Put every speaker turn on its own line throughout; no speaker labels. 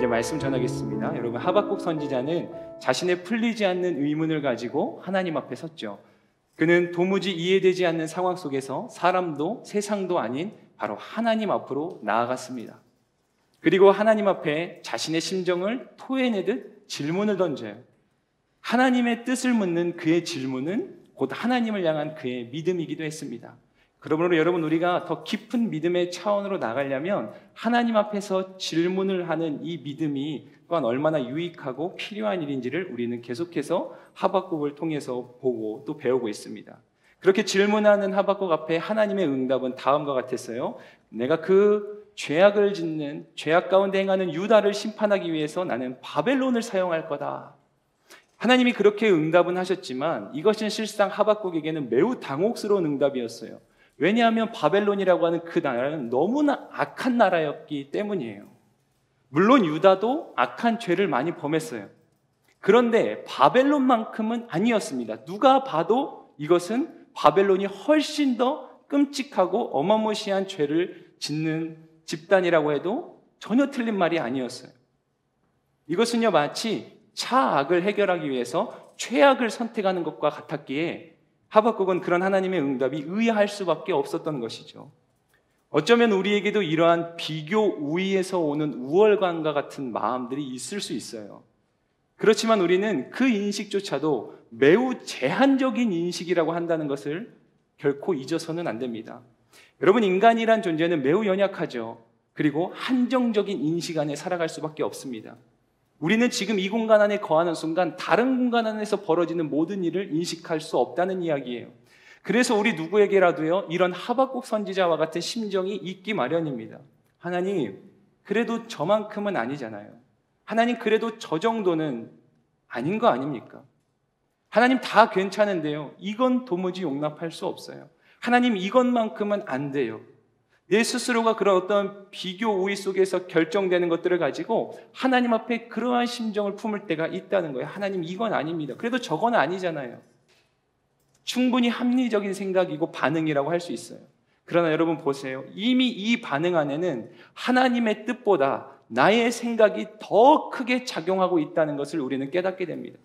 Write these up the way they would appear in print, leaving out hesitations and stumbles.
이제 말씀 전하겠습니다. 여러분, 하박국 선지자는 자신의 풀리지 않는 의문을 가지고 하나님 앞에 섰죠. 그는 도무지 이해되지 않는 상황 속에서 사람도 세상도 아닌 바로 하나님 앞으로 나아갔습니다. 그리고 하나님 앞에 자신의 심정을 토해내듯 질문을 던져요. 하나님의 뜻을 묻는 그의 질문은 곧 하나님을 향한 그의 믿음이기도 했습니다. 그러므로 여러분, 우리가 더 깊은 믿음의 차원으로 나가려면 하나님 앞에서 질문을 하는 이 믿음이 또한 얼마나 유익하고 필요한 일인지를 우리는 계속해서 하박국을 통해서 보고 또 배우고 있습니다. 그렇게 질문하는 하박국 앞에 하나님의 응답은 다음과 같았어요. 내가 그 죄악을 짓는, 죄악 가운데 행하는 유다를 심판하기 위해서 나는 바벨론을 사용할 거다. 하나님이 그렇게 응답은 하셨지만 이것은 실상 하박국에게는 매우 당혹스러운 응답이었어요. 왜냐하면 바벨론이라고 하는 그 나라는 너무나 악한 나라였기 때문이에요. 물론 유다도 악한 죄를 많이 범했어요. 그런데 바벨론만큼은 아니었습니다. 누가 봐도 이것은 바벨론이 훨씬 더 끔찍하고 어마무시한 죄를 짓는 집단이라고 해도 전혀 틀린 말이 아니었어요. 이것은요, 마치 차악을 해결하기 위해서 최악을 선택하는 것과 같았기에 하박국은 그런 하나님의 응답이 의아할 수밖에 없었던 것이죠. 어쩌면 우리에게도 이러한 비교 우위에서 오는 우월감과 같은 마음들이 있을 수 있어요. 그렇지만 우리는 그 인식조차도 매우 제한적인 인식이라고 한다는 것을 결코 잊어서는 안 됩니다. 여러분, 인간이란 존재는 매우 연약하죠. 그리고 한정적인 인식 안에 살아갈 수밖에 없습니다. 우리는 지금 이 공간 안에 거하는 순간 다른 공간 안에서 벌어지는 모든 일을 인식할 수 없다는 이야기예요. 그래서 우리 누구에게라도요, 이런 하박국 선지자와 같은 심정이 있기 마련입니다. 하나님, 그래도 저만큼은 아니잖아요. 하나님, 그래도 저 정도는 아닌 거 아닙니까? 하나님, 다 괜찮은데요, 이건 도무지 용납할 수 없어요. 하나님, 이것만큼은 안 돼요. 내 스스로가 그런 어떤 비교 우위 속에서 결정되는 것들을 가지고 하나님 앞에 그러한 심정을 품을 때가 있다는 거예요. 하나님, 이건 아닙니다. 그래도 저건 아니잖아요. 충분히 합리적인 생각이고 반응이라고 할 수 있어요. 그러나 여러분 보세요. 이미 이 반응 안에는 하나님의 뜻보다 나의 생각이 더 크게 작용하고 있다는 것을 우리는 깨닫게 됩니다.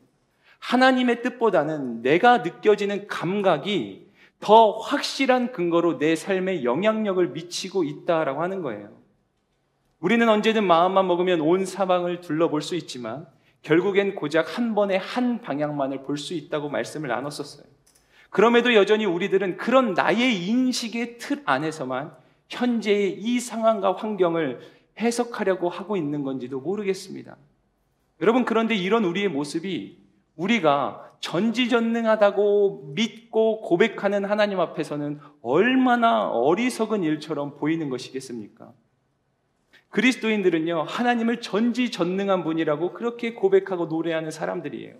하나님의 뜻보다는 내가 느껴지는 감각이 더 확실한 근거로 내 삶에 영향력을 미치고 있다라고 하는 거예요. 우리는 언제든 마음만 먹으면 온 사방을 둘러볼 수 있지만 결국엔 고작 한 번에 한 방향만을 볼 수 있다고 말씀을 나눴었어요. 그럼에도 여전히 우리들은 그런 나의 인식의 틀 안에서만 현재의 이 상황과 환경을 해석하려고 하고 있는 건지도 모르겠습니다. 여러분, 그런데 이런 우리의 모습이 우리가 전지전능하다고 믿고 고백하는 하나님 앞에서는 얼마나 어리석은 일처럼 보이는 것이겠습니까? 그리스도인들은요, 하나님을 전지전능한 분이라고 그렇게 고백하고 노래하는 사람들이에요.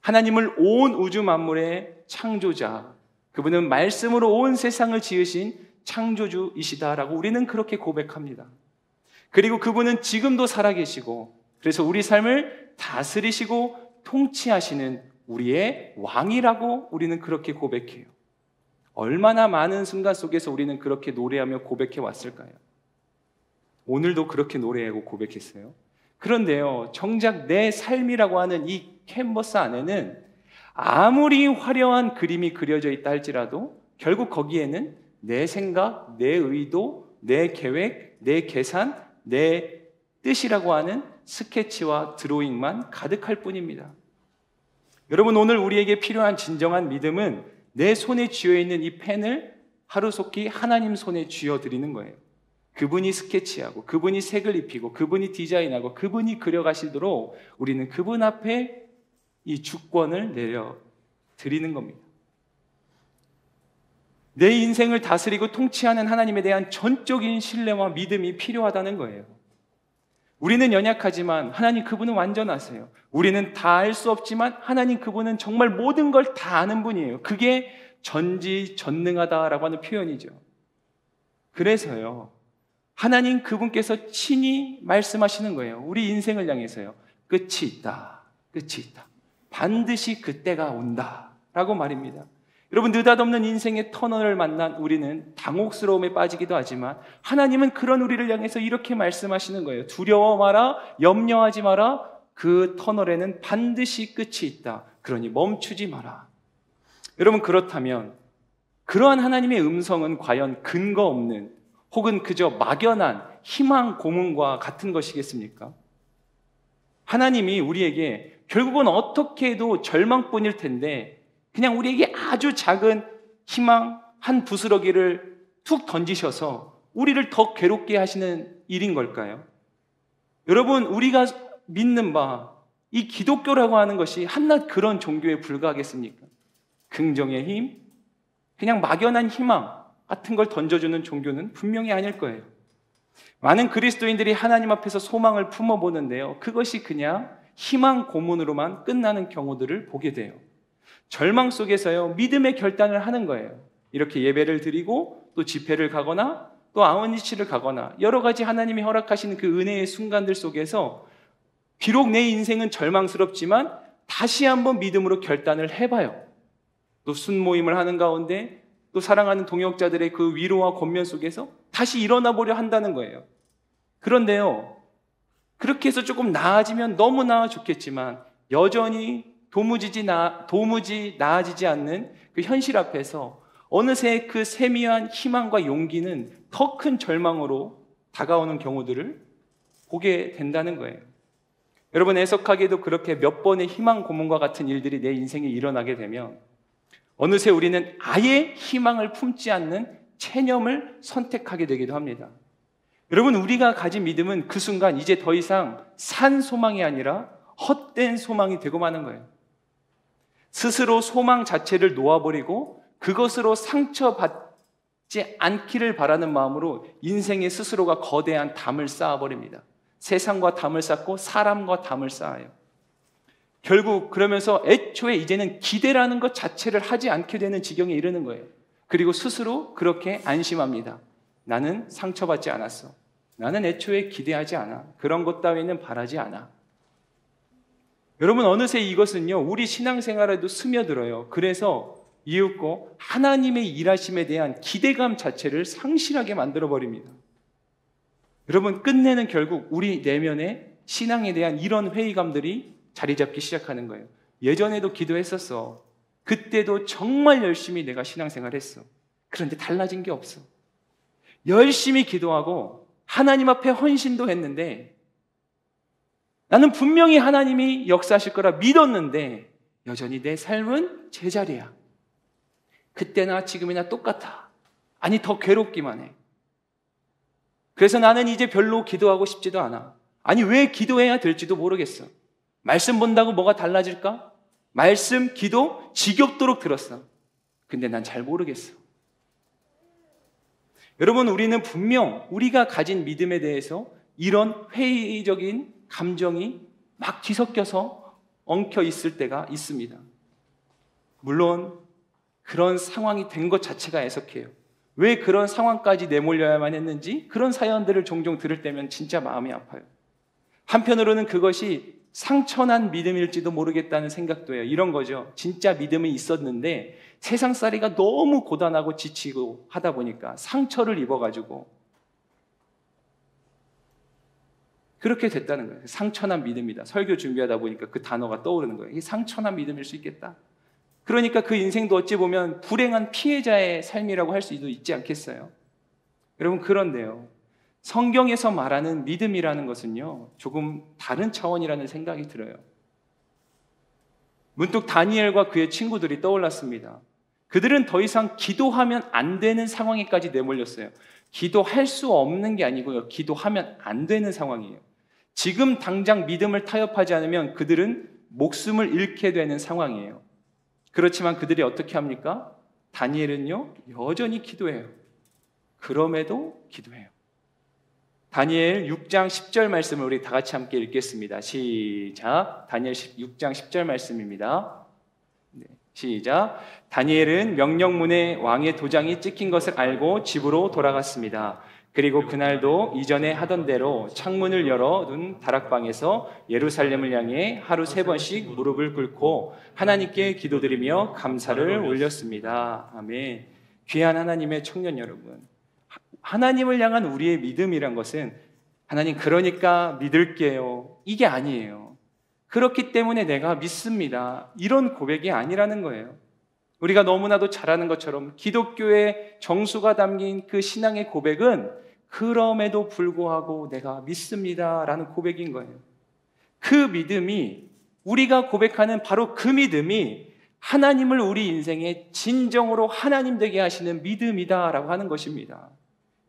하나님을 온 우주 만물의 창조자, 그분은 말씀으로 온 세상을 지으신 창조주이시다라고 우리는 그렇게 고백합니다. 그리고 그분은 지금도 살아계시고, 그래서 우리 삶을 다스리시고 통치하시는 우리의 왕이라고 우리는 그렇게 고백해요. 얼마나 많은 순간 속에서 우리는 그렇게 노래하며 고백해 왔을까요? 오늘도 그렇게 노래하고 고백했어요. 그런데요, 정작 내 삶이라고 하는 이 캔버스 안에는 아무리 화려한 그림이 그려져 있다 할지라도 결국 거기에는 내 생각, 내 의도, 내 계획, 내 계산, 내 뜻이라고 하는 스케치와 드로잉만 가득할 뿐입니다. 여러분, 오늘 우리에게 필요한 진정한 믿음은 내 손에 쥐어있는 이 펜을 하루속히 하나님 손에 쥐어드리는 거예요. 그분이 스케치하고 그분이 색을 입히고 그분이 디자인하고 그분이 그려가시도록 우리는 그분 앞에 이 주권을 내려드리는 겁니다. 내 인생을 다스리고 통치하는 하나님에 대한 전적인 신뢰와 믿음이 필요하다는 거예요. 우리는 연약하지만 하나님 그분은 완전하세요. 우리는 다 알 수 없지만 하나님 그분은 정말 모든 걸 다 아는 분이에요. 그게 전지전능하다라고 하는 표현이죠. 그래서요, 하나님 그분께서 친히 말씀하시는 거예요. 우리 인생을 향해서요. 끝이 있다. 끝이 있다. 반드시 그때가 온다 라고 말입니다. 여러분, 느닷없는 인생의 터널을 만난 우리는 당혹스러움에 빠지기도 하지만 하나님은 그런 우리를 향해서 이렇게 말씀하시는 거예요. 두려워 마라, 염려하지 마라. 그 터널에는 반드시 끝이 있다. 그러니 멈추지 마라. 여러분, 그렇다면 그러한 하나님의 음성은 과연 근거 없는 혹은 그저 막연한 희망 고문과 같은 것이겠습니까? 하나님이 우리에게 결국은 어떻게 해도 절망뿐일 텐데 그냥 우리에게 아주 작은 희망 한 부스러기를 툭 던지셔서 우리를 더 괴롭게 하시는 일인 걸까요? 여러분, 우리가 믿는 바 이 기독교라고 하는 것이 한낱 그런 종교에 불과하겠습니까? 긍정의 힘, 그냥 막연한 희망 같은 걸 던져주는 종교는 분명히 아닐 거예요. 많은 그리스도인들이 하나님 앞에서 소망을 품어보는데요, 그것이 그냥 희망 고문으로만 끝나는 경우들을 보게 돼요. 절망 속에서요, 믿음의 결단을 하는 거예요. 이렇게 예배를 드리고 또 집회를 가거나 또 아원이치를 가거나 여러 가지 하나님이 허락하시는 그 은혜의 순간들 속에서 비록 내 인생은 절망스럽지만 다시 한번 믿음으로 결단을 해봐요. 또 순모임을 하는 가운데 또 사랑하는 동역자들의 그 위로와 권면 속에서 다시 일어나 보려 한다는 거예요. 그런데요, 그렇게 해서 조금 나아지면 너무나 좋겠지만 여전히 도무지 나아지지 않는 그 현실 앞에서 어느새 그 세미한 희망과 용기는 더 큰 절망으로 다가오는 경우들을 보게 된다는 거예요. 여러분, 애석하게도 그렇게 몇 번의 희망 고문과 같은 일들이 내 인생에 일어나게 되면 어느새 우리는 아예 희망을 품지 않는 체념을 선택하게 되기도 합니다. 여러분, 우리가 가진 믿음은 그 순간 이제 더 이상 산 소망이 아니라 헛된 소망이 되고 마는 거예요. 스스로 소망 자체를 놓아버리고 그것으로 상처받지 않기를 바라는 마음으로 인생의 스스로가 거대한 담을 쌓아버립니다. 세상과 담을 쌓고 사람과 담을 쌓아요. 결국 그러면서 애초에 이제는 기대라는 것 자체를 하지 않게 되는 지경에 이르는 거예요. 그리고 스스로 그렇게 안심합니다. 나는 상처받지 않았어. 나는 애초에 기대하지 않아. 그런 것 따위는 바라지 않아. 여러분, 어느새 이것은요, 우리 신앙생활에도 스며들어요. 그래서 이윽고 하나님의 일하심에 대한 기대감 자체를 상실하게 만들어버립니다. 여러분, 끝내는 결국 우리 내면에 신앙에 대한 이런 회의감들이 자리 잡기 시작하는 거예요. 예전에도 기도했었어. 그때도 정말 열심히 내가 신앙생활 했어. 그런데 달라진 게 없어. 열심히 기도하고 하나님 앞에 헌신도 했는데 나는 분명히 하나님이 역사하실 거라 믿었는데 여전히 내 삶은 제자리야. 그때나 지금이나 똑같아. 아니, 더 괴롭기만 해. 그래서 나는 이제 별로 기도하고 싶지도 않아. 아니, 왜 기도해야 될지도 모르겠어. 말씀 본다고 뭐가 달라질까? 말씀, 기도 지겹도록 들었어. 근데 난 잘 모르겠어. 여러분, 우리는 분명 우리가 가진 믿음에 대해서 이런 회의적인 감정이 막 뒤섞여서 엉켜 있을 때가 있습니다. 물론 그런 상황이 된 것 자체가 애석해요. 왜 그런 상황까지 내몰려야만 했는지 그런 사연들을 종종 들을 때면 진짜 마음이 아파요. 한편으로는 그것이 상처난 믿음일지도 모르겠다는 생각도 해요. 이런 거죠. 진짜 믿음이 있었는데 세상살이가 너무 고단하고 지치고 하다 보니까 상처를 입어가지고 그렇게 됐다는 거예요. 상처난 믿음이다. 설교 준비하다 보니까 그 단어가 떠오르는 거예요. 이게 상처난 믿음일 수 있겠다. 그러니까 그 인생도 어찌 보면 불행한 피해자의 삶이라고 할 수도 있지 않겠어요? 여러분, 그런데요, 성경에서 말하는 믿음이라는 것은요, 조금 다른 차원이라는 생각이 들어요. 문득 다니엘과 그의 친구들이 떠올랐습니다. 그들은 더 이상 기도하면 안 되는 상황에까지 내몰렸어요. 기도할 수 없는 게 아니고요, 기도하면 안 되는 상황이에요. 지금 당장 믿음을 타협하지 않으면 그들은 목숨을 잃게 되는 상황이에요. 그렇지만 그들이 어떻게 합니까? 다니엘은요, 여전히 기도해요. 그럼에도 기도해요. 다니엘 6장 10절 말씀을 우리 다 같이 함께 읽겠습니다. 시작. 다니엘 6장 10절 말씀입니다. 네, 시작. 다니엘은 명령문에 왕의 도장이 찍힌 것을 알고 집으로 돌아갔습니다. 그리고 그날도 이전에 하던 대로 창문을 열어둔 다락방에서 예루살렘을 향해 하루 3번씩 무릎을 꿇고 하나님께 기도드리며 감사를 올렸습니다. 아멘. 귀한 하나님의 청년 여러분, 하나님을 향한 우리의 믿음이란 것은 하나님 그러니까 믿을게요, 이게 아니에요. 그렇기 때문에 내가 믿습니다, 이런 고백이 아니라는 거예요. 우리가 너무나도 잘 아는 것처럼 기독교의 정수가 담긴 그 신앙의 고백은 그럼에도 불구하고 내가 믿습니다 라는 고백인 거예요. 그 믿음이, 우리가 고백하는 바로 그 믿음이 하나님을 우리 인생에 진정으로 하나님 되게 하시는 믿음이다라고 하는 것입니다.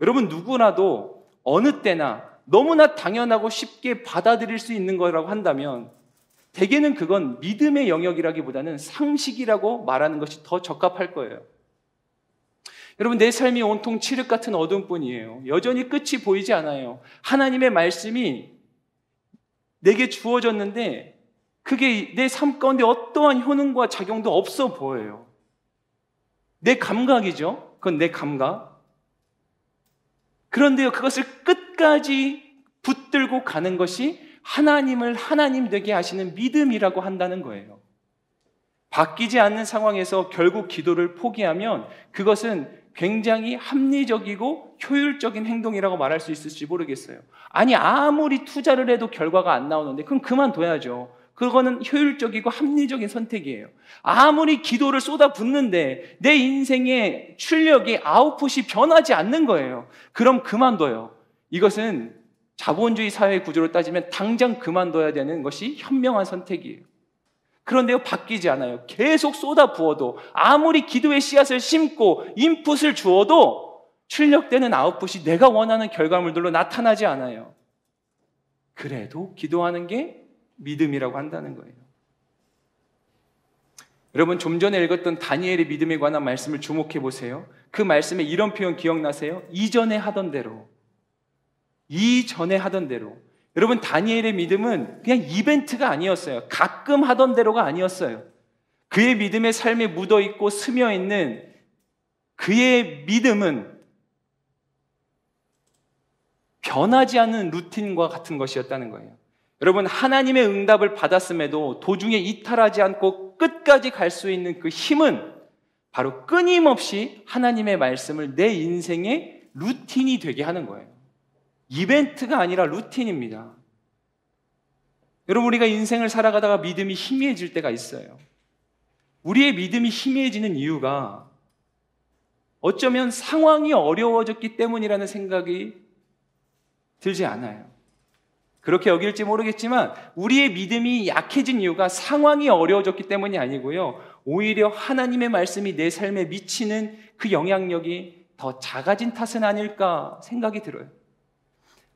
여러분, 누구나도 어느 때나 너무나 당연하고 쉽게 받아들일 수 있는 거라고 한다면 대개는 그건 믿음의 영역이라기보다는 상식이라고 말하는 것이 더 적합할 거예요. 여러분, 내 삶이 온통 칠흑 같은 어둠뿐이에요. 여전히 끝이 보이지 않아요. 하나님의 말씀이 내게 주어졌는데 그게 내 삶 가운데 어떠한 효능과 작용도 없어 보여요. 내 감각이죠. 그건 내 감각. 그런데요, 그것을 끝까지 붙들고 가는 것이 하나님을 하나님 되게 하시는 믿음이라고 한다는 거예요. 바뀌지 않는 상황에서 결국 기도를 포기하면 그것은 굉장히 합리적이고 효율적인 행동이라고 말할 수 있을지 모르겠어요. 아니, 아무리 투자를 해도 결과가 안 나오는데 그럼 그만둬야죠. 그거는 효율적이고 합리적인 선택이에요. 아무리 기도를 쏟아붓는데 내 인생의 출력이 아웃풋이 변하지 않는 거예요. 그럼 그만둬요. 이것은 자본주의 사회 구조로 따지면 당장 그만둬야 되는 것이 현명한 선택이에요. 그런데요, 바뀌지 않아요. 계속 쏟아부어도, 아무리 기도의 씨앗을 심고 인풋을 주어도 출력되는 아웃풋이 내가 원하는 결과물들로 나타나지 않아요. 그래도 기도하는 게 믿음이라고 한다는 거예요. 여러분, 좀 전에 읽었던 다니엘의 믿음에 관한 말씀을 주목해 보세요. 그 말씀에 이런 표현 기억나세요? 이전에 하던 대로. 이전에 하던 대로. 여러분, 다니엘의 믿음은 그냥 이벤트가 아니었어요. 가끔 하던 대로가 아니었어요. 그의 믿음의 삶에 묻어있고 스며있는 그의 믿음은 변하지 않는 루틴과 같은 것이었다는 거예요. 여러분, 하나님의 응답을 받았음에도 도중에 이탈하지 않고 끝까지 갈 수 있는 그 힘은 바로 끊임없이 하나님의 말씀을 내 인생의 루틴이 되게 하는 거예요. 이벤트가 아니라 루틴입니다. 여러분, 우리가 인생을 살아가다가 믿음이 희미해질 때가 있어요. 우리의 믿음이 희미해지는 이유가 어쩌면 상황이 어려워졌기 때문이라는 생각이 들지 않아요. 그렇게 여길지 모르겠지만 우리의 믿음이 약해진 이유가 상황이 어려워졌기 때문이 아니고요, 오히려 하나님의 말씀이 내 삶에 미치는 그 영향력이 더 작아진 탓은 아닐까 생각이 들어요.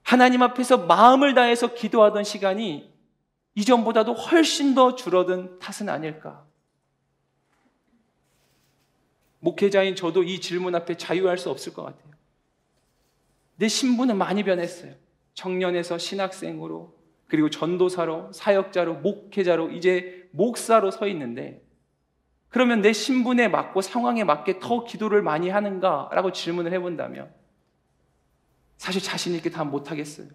하나님 앞에서 마음을 다해서 기도하던 시간이 이전보다도 훨씬 더 줄어든 탓은 아닐까. 목회자인 저도 이 질문 앞에 자유할 수 없을 것 같아요. 내 신분은 많이 변했어요. 청년에서 신학생으로, 그리고 전도사로, 사역자로, 목회자로, 이제 목사로 서 있는데, 그러면 내 신분에 맞고 상황에 맞게 더 기도를 많이 하는가라고 질문을 해본다면 사실 자신 있게 다 못하겠어요.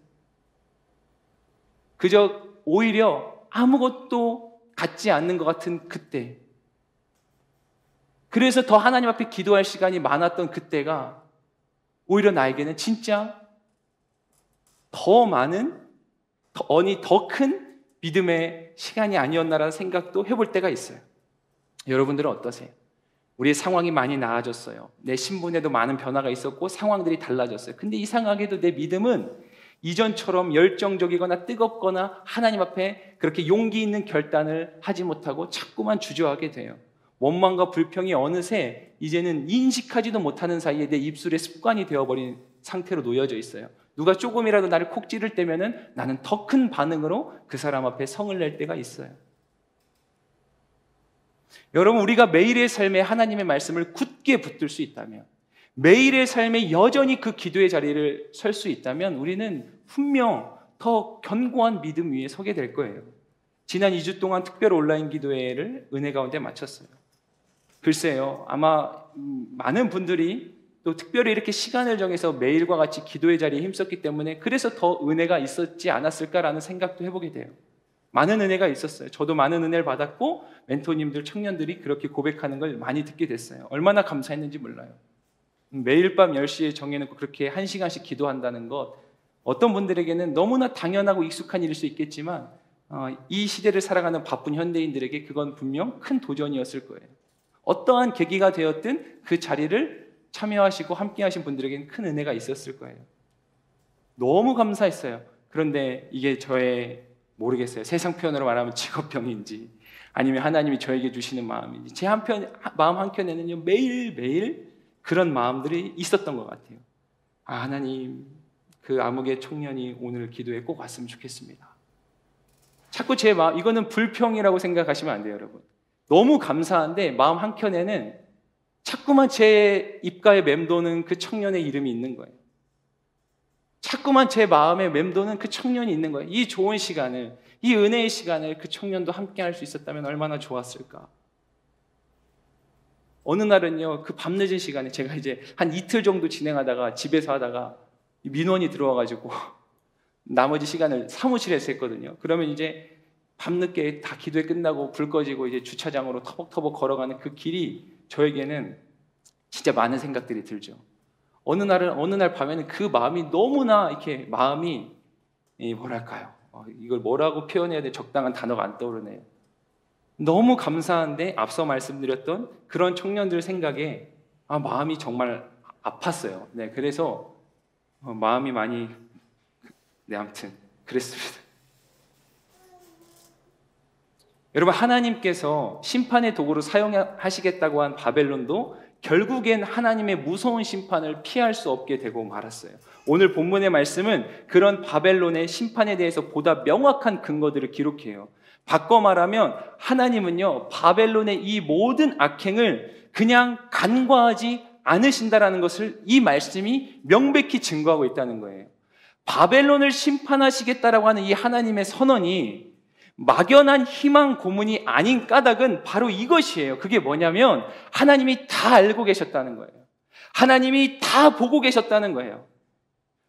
그저 오히려 아무것도 갖지 않는 것 같은 그때, 그래서 더 하나님 앞에 기도할 시간이 많았던 그때가 오히려 나에게는 진짜 더 많은, 더 큰 믿음의 시간이 아니었나라는 생각도 해볼 때가 있어요. 여러분들은 어떠세요? 우리의 상황이 많이 나아졌어요. 내 신분에도 많은 변화가 있었고 상황들이 달라졌어요. 근데 이상하게도 내 믿음은 이전처럼 열정적이거나 뜨겁거나 하나님 앞에 그렇게 용기 있는 결단을 하지 못하고 자꾸만 주저하게 돼요. 원망과 불평이 어느새 이제는 인식하지도 못하는 사이에 내 입술에 습관이 되어버린 상태로 놓여져 있어요. 누가 조금이라도 나를 콕 찌를 때면은 나는 더 큰 반응으로 그 사람 앞에 성을 낼 때가 있어요. 여러분, 우리가 매일의 삶에 하나님의 말씀을 굳게 붙들 수 있다면, 매일의 삶에 여전히 그 기도의 자리를 설 수 있다면 우리는 분명 더 견고한 믿음 위에 서게 될 거예요. 지난 2주 동안 특별 온라인 기도회를 은혜 가운데 마쳤어요. 글쎄요, 아마 많은 분들이 또 특별히 이렇게 시간을 정해서 매일과 같이 기도의 자리에 힘썼기 때문에 그래서 더 은혜가 있었지 않았을까라는 생각도 해보게 돼요. 많은 은혜가 있었어요. 저도 많은 은혜를 받았고 멘토님들, 청년들이 그렇게 고백하는 걸 많이 듣게 됐어요. 얼마나 감사했는지 몰라요. 매일 밤 10시에 정해놓고 그렇게 1시간씩 기도한다는 것, 어떤 분들에게는 너무나 당연하고 익숙한 일일 수 있겠지만 이 시대를 살아가는 바쁜 현대인들에게 그건 분명 큰 도전이었을 거예요. 어떠한 계기가 되었든 그 자리를 참여하시고 함께 하신 분들에게는 큰 은혜가 있었을 거예요. 너무 감사했어요. 그런데 이게 저의 모르겠어요. 세상 표현으로 말하면 직업병인지 아니면 하나님이 저에게 주시는 마음인지 제 마음 한켠에는요 매일매일 그런 마음들이 있었던 것 같아요. 하나님, 그 암흑의 청년이 오늘 기도에 꼭 왔으면 좋겠습니다. 자꾸 제 마음, 이거는 불평이라고 생각하시면 안 돼요, 여러분. 너무 감사한데 마음 한켠에는 자꾸만 제 입가에 맴도는 그 청년의 이름이 있는 거예요. 자꾸만 제 마음에 맴도는 그 청년이 있는 거예요. 이 좋은 시간을, 이 은혜의 시간을 그 청년도 함께 할 수 있었다면 얼마나 좋았을까. 어느 날은요, 그 밤늦은 시간에 제가 이제 한 이틀 정도 진행하다가 집에서 하다가 민원이 들어와가지고 나머지 시간을 사무실에서 했거든요. 그러면 이제 밤늦게 다 기도회 끝나고 불 꺼지고 이제 주차장으로 터벅터벅 걸어가는 그 길이 저에게는 진짜 많은 생각들이 들죠. 어느 날 밤에는 그 마음이 너무나 이렇게 마음이 뭐랄까요? 이걸 뭐라고 표현해야 돼? 적당한 단어가 안 떠오르네요. 너무 감사한데 앞서 말씀드렸던 그런 청년들 생각에 마음이 정말 아팠어요. 네, 그래서 마음이 많이 아무튼 그랬습니다. 여러분, 하나님께서 심판의 도구로 사용하시겠다고 한 바벨론도 결국엔 하나님의 무서운 심판을 피할 수 없게 되고 말았어요. 오늘 본문의 말씀은 그런 바벨론의 심판에 대해서 보다 명확한 근거들을 기록해요. 바꿔 말하면 하나님은요, 바벨론의 이 모든 악행을 그냥 간과하지 않으신다라는 것을 이 말씀이 명백히 증거하고 있다는 거예요. 바벨론을 심판하시겠다라고 하는 이 하나님의 선언이 막연한 희망 고문이 아닌 까닭은 바로 이것이에요. 그게 뭐냐면 하나님이 다 알고 계셨다는 거예요. 하나님이 다 보고 계셨다는 거예요.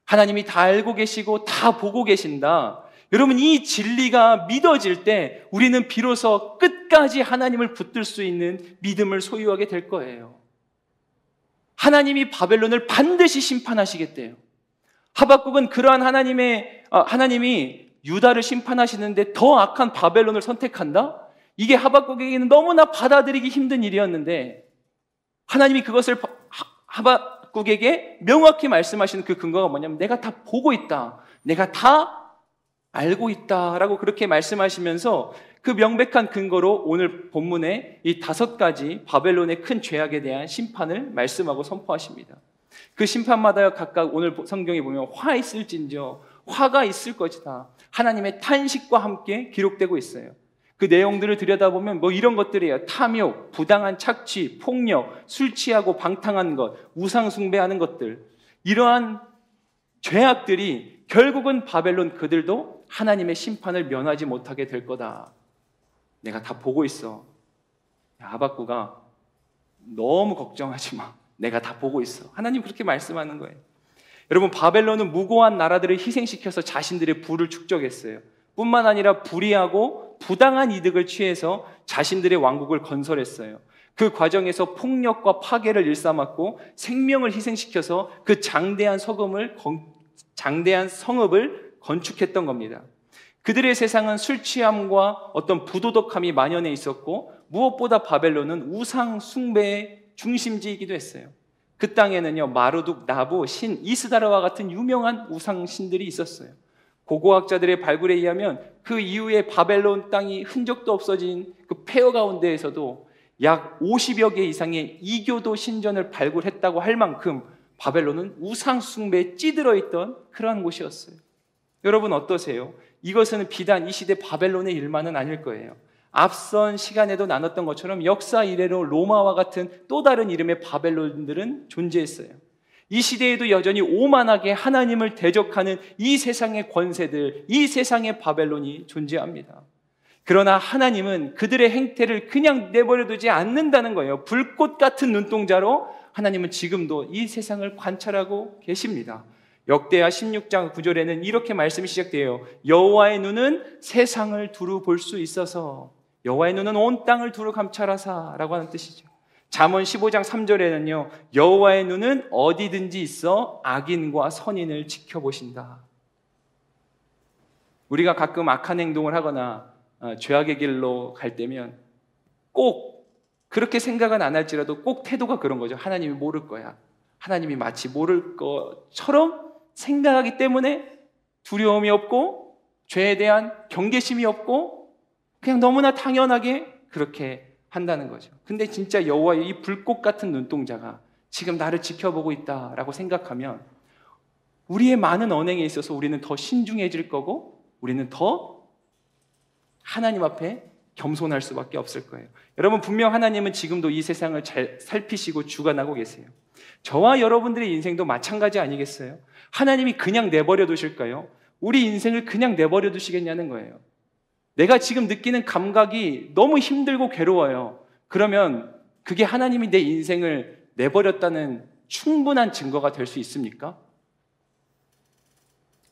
하나님이 다 알고 계시고 다 보고 계신다. 여러분, 이 진리가 믿어질 때 우리는 비로소 끝까지 하나님을 붙들 수 있는 믿음을 소유하게 될 거예요. 하나님이 바벨론을 반드시 심판하시겠대요. 하박국은 그러한 하나님이 유다를 심판하시는데 더 악한 바벨론을 선택한다? 이게 하박국에게는 너무나 받아들이기 힘든 일이었는데 하나님이 그것을 하박국에게 명확히 말씀하시는 그 근거가 뭐냐면 내가 다 보고 있다. 내가 다 알고 있다라고 그렇게 말씀하시면서 그 명백한 근거로 오늘 본문에 이 5가지 바벨론의 큰 죄악에 대한 심판을 말씀하고 선포하십니다. 그 심판마다 각각 오늘 성경에 보면 화 있을진저 화가 있을 것이다. 하나님의 탄식과 함께 기록되고 있어요. 그 내용들을 들여다보면 이런 것들이에요. 탐욕, 부당한 착취, 폭력, 술 취하고 방탕한 것, 우상 숭배하는 것들. 이러한 죄악들이 결국은 바벨론 그들도 하나님의 심판을 면하지 못하게 될 거다. 내가 다 보고 있어. 하박국아, 너무 걱정하지 마. 내가 다 보고 있어. 하나님 그렇게 말씀하는 거예요. 여러분, 바벨론은 무고한 나라들을 희생시켜서 자신들의 부를 축적했어요. 뿐만 아니라 불의하고 부당한 이득을 취해서 자신들의 왕국을 건설했어요. 그 과정에서 폭력과 파괴를 일삼았고 생명을 희생시켜서 그 장대한 성읍을 건축했던 겁니다. 그들의 세상은 술 취함과 어떤 부도덕함이 만연해 있었고 무엇보다 바벨론은 우상 숭배의 중심지이기도 했어요. 그 땅에는요, 마르둑, 나부, 신, 이스다르와 같은 유명한 우상신들이 있었어요. 고고학자들의 발굴에 의하면 그 이후에 바벨론 땅이 흔적도 없어진 그 폐허 가운데에서도 약 50여 개 이상의 이교도 신전을 발굴했다고 할 만큼 바벨론은 우상 숭배에 찌들어 있던 그러한 곳이었어요. 여러분 어떠세요? 이것은 비단 이 시대 바벨론의 일만은 아닐 거예요. 앞선 시간에도 나눴던 것처럼 역사 이래로 로마와 같은 또 다른 이름의 바벨론들은 존재했어요. 이 시대에도 여전히 오만하게 하나님을 대적하는 이 세상의 권세들, 이 세상의 바벨론이 존재합니다. 그러나 하나님은 그들의 행태를 그냥 내버려두지 않는다는 거예요. 불꽃 같은 눈동자로 하나님은 지금도 이 세상을 관찰하고 계십니다. 역대하 16장 9절에는 이렇게 말씀이 시작돼요. 여호와의 눈은 세상을 두루 볼 수 있어서, 여호와의 눈은 온 땅을 두루 감찰하사라고 하는 뜻이죠. 잠언 15장 3절에는요, 여호와의 눈은 어디든지 있어 악인과 선인을 지켜보신다. 우리가 가끔 악한 행동을 하거나 죄악의 길로 갈 때면 꼭 그렇게 생각은 안 할지라도 꼭 태도가 그런 거죠. 하나님이 모를 거야. 하나님이 마치 모를 것처럼 생각하기 때문에 두려움이 없고 죄에 대한 경계심이 없고 그냥 너무나 당연하게 그렇게 한다는 거죠. 근데 진짜 여호와의 이 불꽃 같은 눈동자가 지금 나를 지켜보고 있다라고 생각하면 우리의 많은 언행에 있어서 우리는 더 신중해질 거고 우리는 더 하나님 앞에 겸손할 수밖에 없을 거예요. 여러분, 분명 하나님은 지금도 이 세상을 잘 살피시고 주관하고 계세요. 저와 여러분들의 인생도 마찬가지 아니겠어요? 하나님이 그냥 내버려 두실까요? 우리 인생을 그냥 내버려 두시겠냐는 거예요. 내가 지금 느끼는 감각이 너무 힘들고 괴로워요. 그러면 그게 하나님이 내 인생을 내버렸다는 충분한 증거가 될 수 있습니까?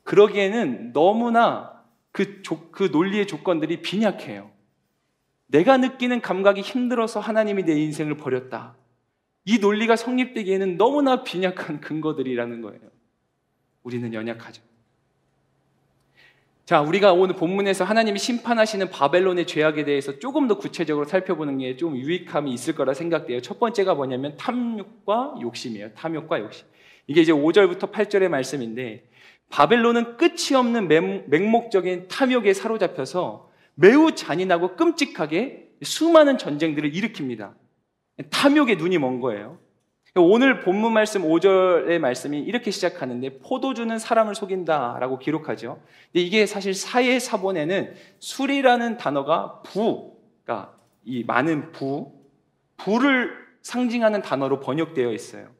그러기에는 너무나 그 논리의 조건들이 빈약해요. 내가 느끼는 감각이 힘들어서 하나님이 내 인생을 버렸다. 이 논리가 성립되기에는 너무나 빈약한 근거들이라는 거예요. 우리는 연약하죠. 자, 우리가 오늘 본문에서 하나님이 심판하시는 바벨론의 죄악에 대해서 조금 더 구체적으로 살펴보는 게 좀 유익함이 있을 거라 생각돼요. 첫 번째가 뭐냐면 탐욕과 욕심이에요. 탐욕과 욕심. 이게 이제 5절부터 8절의 말씀인데, 바벨론은 끝이 없는 맹목적인 탐욕에 사로잡혀서 매우 잔인하고 끔찍하게 수많은 전쟁들을 일으킵니다. 탐욕에 눈이 먼 거예요. 오늘 본문 말씀 5절의 말씀이 이렇게 시작하는데, 포도주는 사람을 속인다라고 기록하죠. 근데 이게 사실 사회 사본에는 술이라는 단어가 그러니까 이 많은 부를 상징하는 단어로 번역되어 있어요.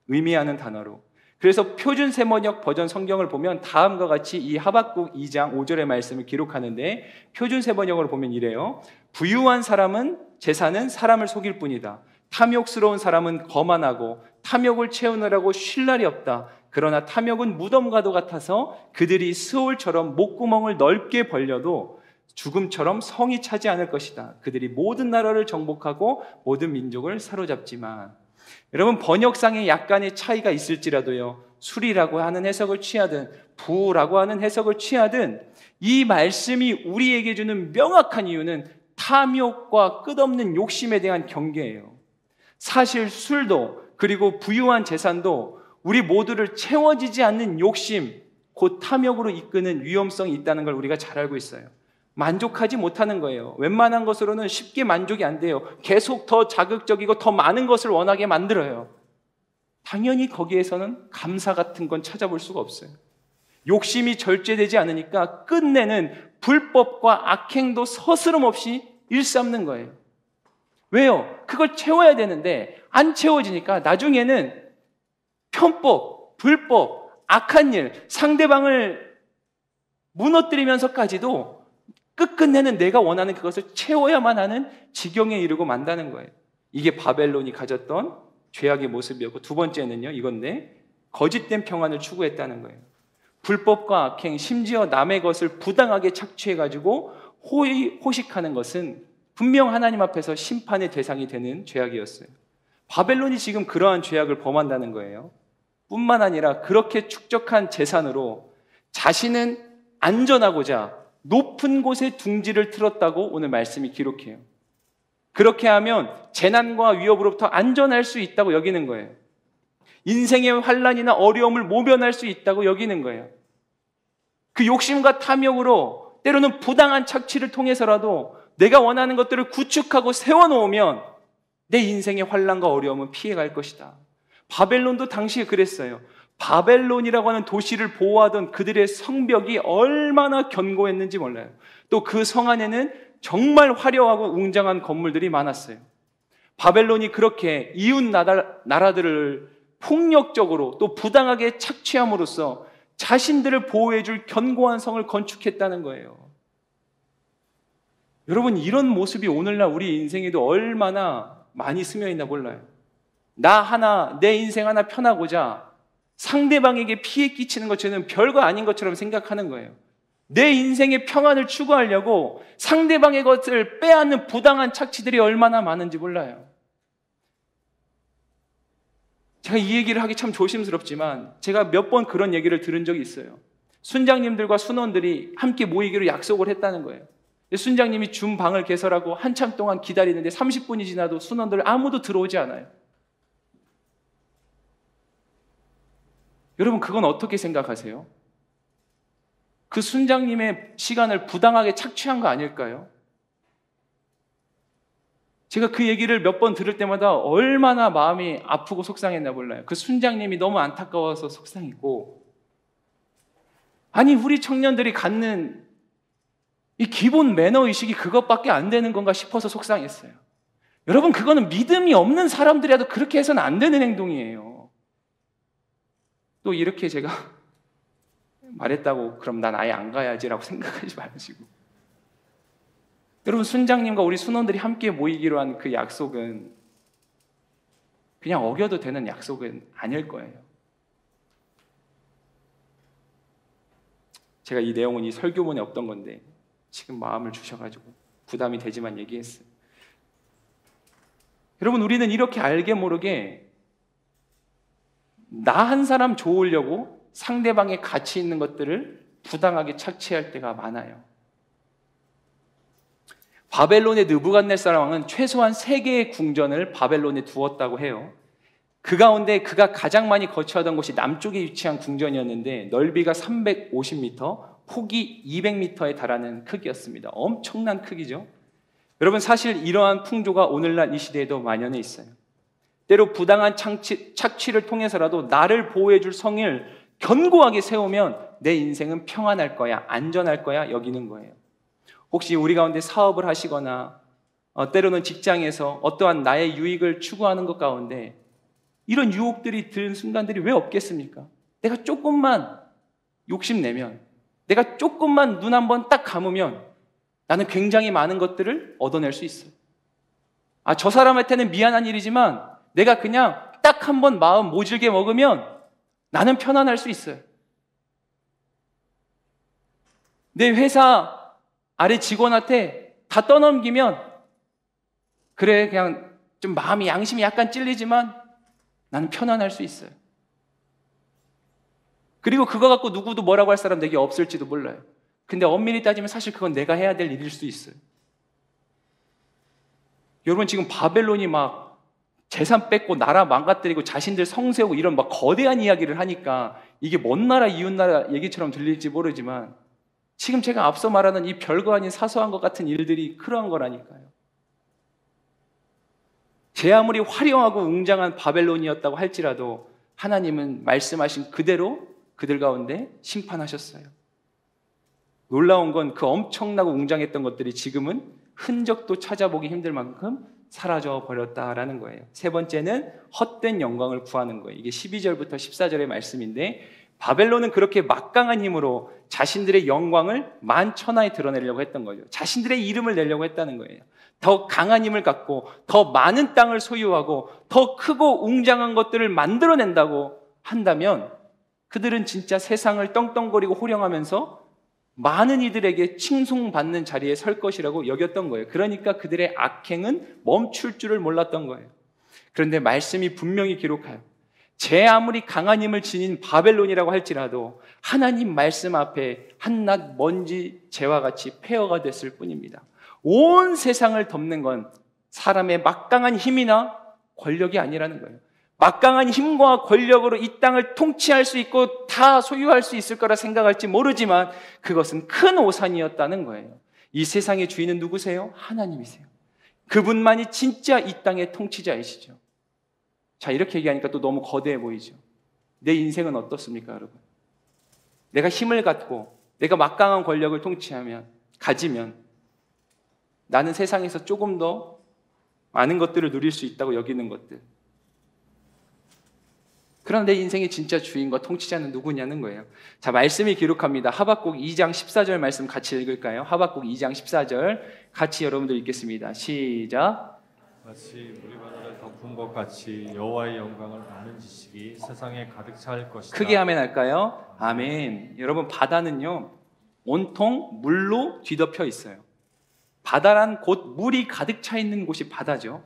의미하는 단어로. 그래서 표준 세번역 버전 성경을 보면 다음과 같이 이 하박국 2장 5절의 말씀을 기록하는데, 표준 세번역으로 보면 이래요. 부유한 사람은 재산은 사람을 속일 뿐이다. 탐욕스러운 사람은 거만하고 탐욕을 채우느라고 쉴 날이 없다. 그러나 탐욕은 무덤과도 같아서 그들이 스올처럼 목구멍을 넓게 벌려도 죽음처럼 성이 차지 않을 것이다. 그들이 모든 나라를 정복하고 모든 민족을 사로잡지만. 여러분, 번역상에 약간의 차이가 있을지라도요, 술이라고 하는 해석을 취하든 부라고 하는 해석을 취하든 이 말씀이 우리에게 주는 명확한 이유는 탐욕과 끝없는 욕심에 대한 경계예요. 사실 술도 그리고 부유한 재산도 우리 모두를 채워지지 않는 욕심, 곧 탐욕으로 이끄는 위험성이 있다는 걸 우리가 잘 알고 있어요. 만족하지 못하는 거예요. 웬만한 것으로는 쉽게 만족이 안 돼요. 계속 더 자극적이고 더 많은 것을 원하게 만들어요. 당연히 거기에서는 감사 같은 건 찾아볼 수가 없어요. 욕심이 절제되지 않으니까 끝내는 불법과 악행도 서스럼 없이 일삼는 거예요. 왜요? 그걸 채워야 되는데 안 채워지니까 나중에는 편법, 불법, 악한 일, 상대방을 무너뜨리면서까지도 끝끝내는 내가 원하는 그것을 채워야만 하는 지경에 이르고 만다는 거예요. 이게 바벨론이 가졌던 죄악의 모습이었고, 두 번째는요, 이건데 거짓된 평안을 추구했다는 거예요. 불법과 악행, 심지어 남의 것을 부당하게 착취해가지고 호식하는 것은 분명 하나님 앞에서 심판의 대상이 되는 죄악이었어요. 바벨론이 지금 그러한 죄악을 범한다는 거예요. 뿐만 아니라 그렇게 축적한 재산으로 자신은 안전하고자 높은 곳에 둥지를 틀었다고 오늘 말씀이 기록해요. 그렇게 하면 재난과 위협으로부터 안전할 수 있다고 여기는 거예요. 인생의 환난이나 어려움을 모면할 수 있다고 여기는 거예요. 그 욕심과 탐욕으로 때로는 부당한 착취를 통해서라도 내가 원하는 것들을 구축하고 세워놓으면 내 인생의 환난과 어려움은 피해갈 것이다. 바벨론도 당시에 그랬어요. 바벨론이라고 하는 도시를 보호하던 그들의 성벽이 얼마나 견고했는지 몰라요. 또 그 성 안에는 정말 화려하고 웅장한 건물들이 많았어요. 바벨론이 그렇게 이웃 나라들을 폭력적으로 또 부당하게 착취함으로써 자신들을 보호해줄 견고한 성을 건축했다는 거예요. 여러분, 이런 모습이 오늘날 우리 인생에도 얼마나 많이 스며 있나 몰라요. 나 하나, 내 인생 하나 편하고자 상대방에게 피해 끼치는 것 저는 별거 아닌 것처럼 생각하는 거예요. 내 인생의 평안을 추구하려고 상대방의 것을 빼앗는 부당한 착취들이 얼마나 많은지 몰라요. 제가 이 얘기를 하기 참 조심스럽지만 제가 몇 번 그런 얘기를 들은 적이 있어요. 순장님들과 순원들이 함께 모이기로 약속을 했다는 거예요. 순장님이 준 방을 개설하고 한참 동안 기다리는데 30분이 지나도 순원들 아무도 들어오지 않아요. 여러분, 그건 어떻게 생각하세요? 그 순장님의 시간을 부당하게 착취한 거 아닐까요? 제가 그 얘기를 몇 번 들을 때마다 얼마나 마음이 아프고 속상했나 몰라요. 그 순장님이 너무 안타까워서 속상했고, 아니 우리 청년들이 갖는 이 기본 매너의식이 그것밖에 안 되는 건가 싶어서 속상했어요. 여러분, 그거는 믿음이 없는 사람들이라도 그렇게 해서는 안 되는 행동이에요. 또 이렇게 제가 말했다고 그럼 난 아예 안 가야지라고 생각하지 마시고, 여러분, 순장님과 우리 순원들이 함께 모이기로 한 그 약속은 그냥 어겨도 되는 약속은 아닐 거예요. 제가 이 내용은 이 설교문에 없던 건데 지금 마음을 주셔가지고 부담이 되지만 얘기했어요. 여러분, 우리는 이렇게 알게 모르게 나 한 사람 좋으려고 상대방의 가치 있는 것들을 부당하게 착취할 때가 많아요. 바벨론의 느부갓네살 왕은 최소한 3개의 궁전을 바벨론에 두었다고 해요. 그 가운데 그가 가장 많이 거처하던 곳이 남쪽에 위치한 궁전이었는데 넓이가 350m, 폭이 200m에 달하는 크기였습니다. 엄청난 크기죠. 여러분, 사실 이러한 풍조가 오늘날 이 시대에도 만연해 있어요. 때로 부당한 착취를 통해서라도 나를 보호해줄 성을 견고하게 세우면 내 인생은 평안할 거야, 안전할 거야 여기는 거예요. 혹시 우리 가운데 사업을 하시거나 때로는 직장에서 어떠한 나의 유익을 추구하는 것 가운데 이런 유혹들이 드는 순간들이 왜 없겠습니까? 내가 조금만 욕심내면, 내가 조금만 눈 한번 딱 감으면 나는 굉장히 많은 것들을 얻어낼 수 있어요. 저 사람한테는 미안한 일이지만 내가 그냥 딱 한번 마음 모질게 먹으면 나는 편안할 수 있어요. 내 회사 아래 직원한테 다 떠넘기면 그래, 그냥 좀 마음이 양심이 약간 찔리지만 나는 편안할 수 있어요. 그리고 그거 갖고 누구도 뭐라고 할 사람 내게 없을지도 몰라요. 근데 엄밀히 따지면 사실 그건 내가 해야 될 일일 수 있어요. 여러분, 지금 바벨론이 막 재산 뺏고 나라 망가뜨리고 자신들 성 세우고 이런 막 거대한 이야기를 하니까 이게 먼 나라 이웃나라 얘기처럼 들릴지 모르지만 지금 제가 앞서 말하는 이 별거 아닌 사소한 것 같은 일들이 그러한 거라니까요. 제 아무리 화려하고 웅장한 바벨론이었다고 할지라도 하나님은 말씀하신 그대로 그들 가운데 심판하셨어요. 놀라운 건 그 엄청나고 웅장했던 것들이 지금은 흔적도 찾아보기 힘들 만큼 사라져 버렸다라는 거예요. 세 번째는 헛된 영광을 구하는 거예요. 이게 12절부터 14절의 말씀인데, 바벨론은 그렇게 막강한 힘으로 자신들의 영광을 만천하에 드러내려고 했던 거죠. 자신들의 이름을 내려고 했다는 거예요. 더 강한 힘을 갖고 더 많은 땅을 소유하고 더 크고 웅장한 것들을 만들어낸다고 한다면 그들은 진짜 세상을 떵떵거리고 호령하면서 많은 이들에게 칭송받는 자리에 설 것이라고 여겼던 거예요. 그러니까 그들의 악행은 멈출 줄을 몰랐던 거예요. 그런데 말씀이 분명히 기록해요. 제 아무리 강한 힘을 지닌 바벨론이라고 할지라도 하나님 말씀 앞에 한낱 먼지 재와 같이 폐허가 됐을 뿐입니다. 온 세상을 덮는 건 사람의 막강한 힘이나 권력이 아니라는 거예요. 막강한 힘과 권력으로 이 땅을 통치할 수 있고 다 소유할 수 있을 거라 생각할지 모르지만 그것은 큰 오산이었다는 거예요. 이 세상의 주인은 누구세요? 하나님이세요. 그분만이 진짜 이 땅의 통치자이시죠. 자, 이렇게 얘기하니까 또 너무 거대해 보이죠. 내 인생은 어떻습니까, 여러분? 내가 힘을 갖고 내가 막강한 권력을 가지면 나는 세상에서 조금 더 많은 것들을 누릴 수 있다고 여기는 것들. 그러나 내 인생의 진짜 주인과 통치자는 누구냐는 거예요. 자, 말씀이 기록합니다. 하박국 2장 14절 말씀 같이 읽을까요? 하박국 2장 14절 같이 여러분들 읽겠습니다. 시작.
마치 물이 바다를 덮은 것 같이 여호와의 영광을 아는 지식이 세상에 가득 찰 것이다.
크게 아멘 할까요? 아멘. 여러분, 바다는요 온통 물로 뒤덮여 있어요. 바다란 곳, 물이 가득 차 있는 곳이 바다죠.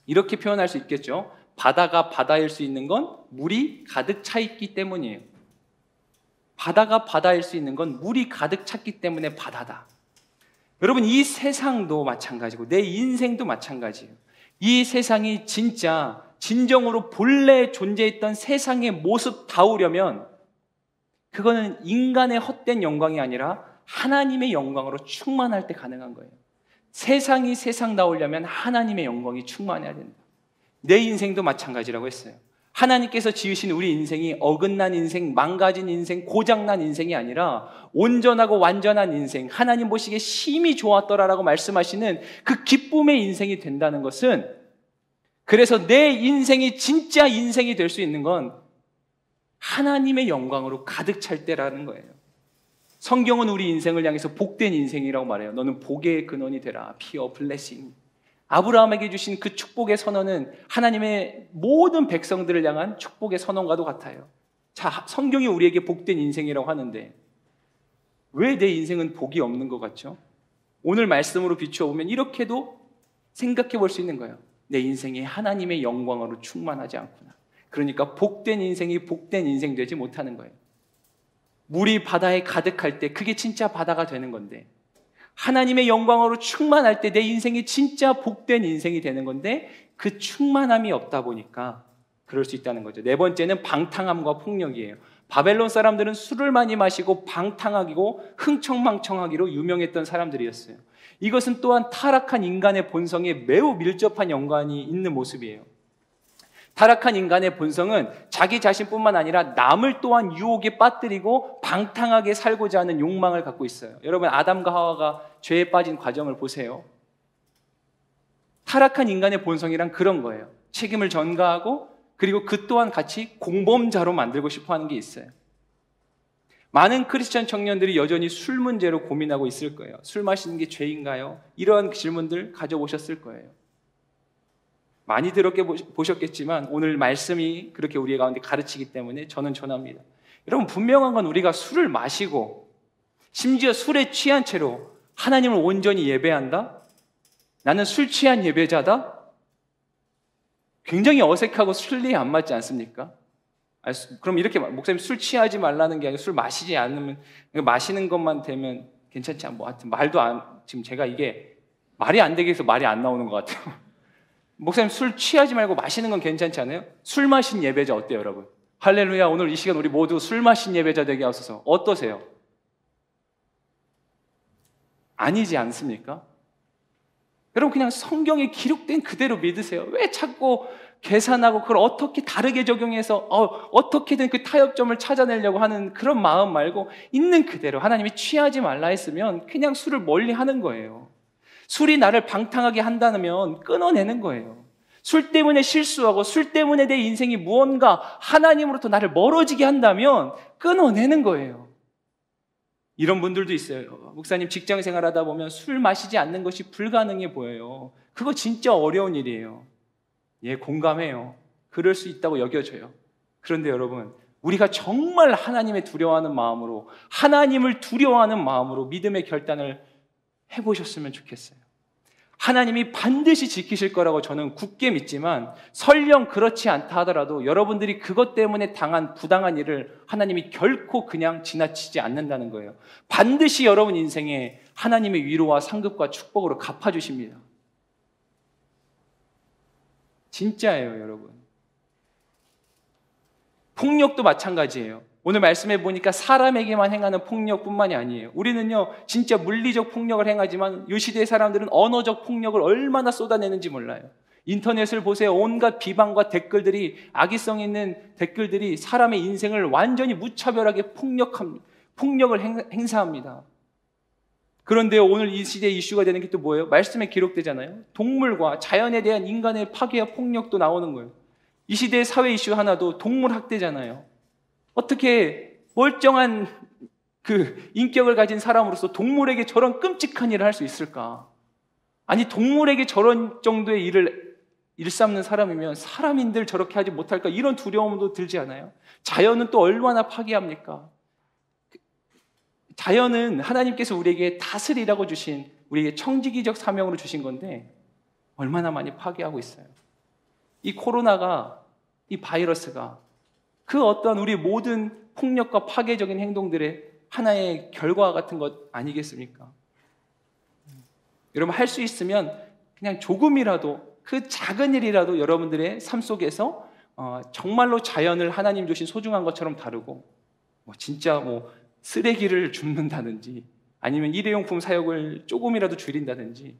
이렇게 표현할 수 있겠죠. 바다가 바다일 수 있는 건 물이 가득 차 있기 때문이에요. 바다가 바다일 수 있는 건 물이 가득 찼기 때문에 바다다. 여러분, 이 세상도 마찬가지고 내 인생도 마찬가지예요. 이 세상이 진짜 진정으로 본래 존재했던 세상의 모습다우려면 그거는 인간의 헛된 영광이 아니라 하나님의 영광으로 충만할 때 가능한 거예요. 세상이 세상다우려면 하나님의 영광이 충만해야 된다. 내 인생도 마찬가지라고 했어요. 하나님께서 지으신 우리 인생이 어긋난 인생, 망가진 인생, 고장난 인생이 아니라 온전하고 완전한 인생, 하나님 보시기에 심히 좋았더라라고 말씀하시는 그 기쁨의 인생이 된다는 것은, 그래서 내 인생이 진짜 인생이 될 수 있는 건 하나님의 영광으로 가득 찰 때라는 거예요. 성경은 우리 인생을 향해서 복된 인생이라고 말해요. 너는 복의 근원이 되라. Pure blessing. 아브라함에게 주신 그 축복의 선언은 하나님의 모든 백성들을 향한 축복의 선언과도 같아요. 자, 성경이 우리에게 복된 인생이라고 하는데 왜 내 인생은 복이 없는 것 같죠? 오늘 말씀으로 비추어 보면 이렇게도 생각해 볼 수 있는 거예요. 내 인생이 하나님의 영광으로 충만하지 않구나. 그러니까 복된 인생이 복된 인생 되지 못하는 거예요. 물이 바다에 가득할 때 그게 진짜 바다가 되는 건데, 하나님의 영광으로 충만할 때 내 인생이 진짜 복된 인생이 되는 건데 그 충만함이 없다 보니까 그럴 수 있다는 거죠. 네 번째는 방탕함과 폭력이에요. 바벨론 사람들은 술을 많이 마시고 방탕하기고 흥청망청하기로 유명했던 사람들이었어요. 이것은 또한 타락한 인간의 본성에 매우 밀접한 연관이 있는 모습이에요. 타락한 인간의 본성은 자기 자신뿐만 아니라 남을 또한 유혹에 빠뜨리고 방탕하게 살고자 하는 욕망을 갖고 있어요. 여러분, 아담과 하와가 죄에 빠진 과정을 보세요. 타락한 인간의 본성이란 그런 거예요. 책임을 전가하고 그리고 그 또한 같이 공범자로 만들고 싶어 하는 게 있어요. 많은 크리스천 청년들이 여전히 술 문제로 고민하고 있을 거예요. 술 마시는 게 죄인가요? 이런 질문들 가져보셨을 거예요. 많이 들어보셨겠지만 오늘 말씀이 그렇게 우리 가운데 가르치기 때문에 저는 전합니다. 여러분, 분명한 건 우리가 술을 마시고 심지어 술에 취한 채로 하나님을 온전히 예배한다? 나는 술 취한 예배자다? 굉장히 어색하고 순리에 안 맞지 않습니까? 그럼 이렇게 목사님 술 취하지 말라는 게 아니라 술 마시지 않으면, 마시는 것만 되면 괜찮지 않고, 하여튼 말도 안, 지금 제가 이게 말이 안 되게 해서 말이 안 나오는 것 같아요. 목사님 술 취하지 말고 마시는 건 괜찮지 않아요? 술 마신 예배자 어때요, 여러분? 할렐루야. 오늘 이 시간 우리 모두 술 마신 예배자 되게 하소서. 어떠세요? 아니지 않습니까? 여러분, 그냥 성경에 기록된 그대로 믿으세요. 왜 자꾸 계산하고 그걸 어떻게 다르게 적용해서 어떻게든 그 타협점을 찾아내려고 하는 그런 마음 말고 있는 그대로 하나님이 취하지 말라 했으면 그냥 술을 멀리 하는 거예요. 술이 나를 방탕하게 한다면 끊어내는 거예요. 술 때문에 실수하고 술 때문에 내 인생이 무언가 하나님으로부터 나를 멀어지게 한다면 끊어내는 거예요. 이런 분들도 있어요. 목사님, 직장 생활하다 보면 술 마시지 않는 것이 불가능해 보여요. 그거 진짜 어려운 일이에요. 예, 공감해요. 그럴 수 있다고 여겨져요. 그런데 여러분, 우리가 정말 하나님을 두려워하는 마음으로, 하나님을 두려워하는 마음으로 믿음의 결단을 해보셨으면 좋겠어요. 하나님이 반드시 지키실 거라고 저는 굳게 믿지만 설령 그렇지 않다 하더라도 여러분들이 그것 때문에 당한 부당한 일을 하나님이 결코 그냥 지나치지 않는다는 거예요. 반드시 여러분 인생에 하나님의 위로와 상급과 축복으로 갚아주십니다. 진짜예요, 여러분. 폭력도 마찬가지예요. 오늘 말씀해 보니까 사람에게만 행하는 폭력뿐만이 아니에요. 우리는요, 진짜 물리적 폭력을 행하지만 이 시대의 사람들은 언어적 폭력을 얼마나 쏟아내는지 몰라요. 인터넷을 보세요. 온갖 비방과 댓글들이, 악의성 있는 댓글들이 사람의 인생을 완전히 무차별하게 폭력을 행사합니다. 그런데 오늘 이 시대의 이슈가 되는 게 또 뭐예요? 말씀에 기록되잖아요. 동물과 자연에 대한 인간의 파괴와 폭력도 나오는 거예요. 이 시대의 사회 이슈 하나도 동물 학대잖아요. 어떻게 멀쩡한 그 인격을 가진 사람으로서 동물에게 저런 끔찍한 일을 할 수 있을까? 아니, 동물에게 저런 정도의 일을 일삼는 사람이면 사람인들 저렇게 하지 못할까? 이런 두려움도 들지 않아요? 자연은 또 얼마나 파괴합니까? 자연은 하나님께서 우리에게 다스리라고 주신, 우리에게 청지기적 사명으로 주신 건데 얼마나 많이 파괴하고 있어요. 이 코로나가, 이 바이러스가 그 어떤 우리 모든 폭력과 파괴적인 행동들의 하나의 결과 같은 것 아니겠습니까? 여러분, 할 수 있으면 그냥 조금이라도, 그 작은 일이라도 여러분들의 삶 속에서 정말로 자연을 하나님 주신 소중한 것처럼 다루고, 진짜 쓰레기를 줍는다든지 아니면 일회용품 사용을 조금이라도 줄인다든지.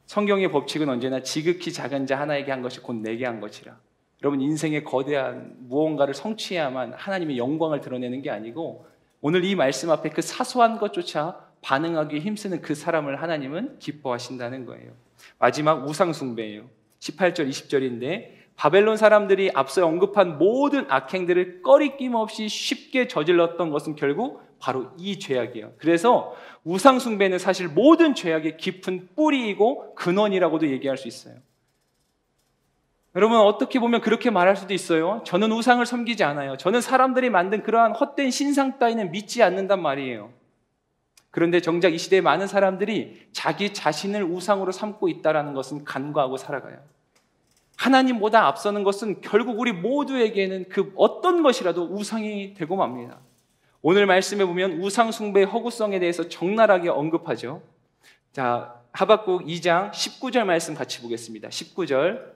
성경의 법칙은 언제나 지극히 작은 자 하나에게 한 것이 곧 내게 한 것이라. 여러분, 인생의 거대한 무언가를 성취해야만 하나님의 영광을 드러내는 게 아니고, 오늘 이 말씀 앞에 그 사소한 것조차 반응하기 힘쓰는 그 사람을 하나님은 기뻐하신다는 거예요. 마지막 우상숭배예요. 18절 20절인데 바벨론 사람들이 앞서 언급한 모든 악행들을 꺼리낌 없이 쉽게 저질렀던 것은 결국 바로 이 죄악이에요. 그래서 우상숭배는 사실 모든 죄악의 깊은 뿌리이고 근원이라고도 얘기할 수 있어요. 여러분, 어떻게 보면 그렇게 말할 수도 있어요. 저는 우상을 섬기지 않아요. 저는 사람들이 만든 그러한 헛된 신상 따위는 믿지 않는단 말이에요. 그런데 정작 이 시대에 많은 사람들이 자기 자신을 우상으로 삼고 있다는 것은 간과하고 살아가요. 하나님보다 앞서는 것은 결국 우리 모두에게는 그 어떤 것이라도 우상이 되고 맙니다. 오늘 말씀에 보면 우상 숭배의 허구성에 대해서 적나라하게 언급하죠. 자, 하박국 2장 19절 말씀 같이 보겠습니다. 19절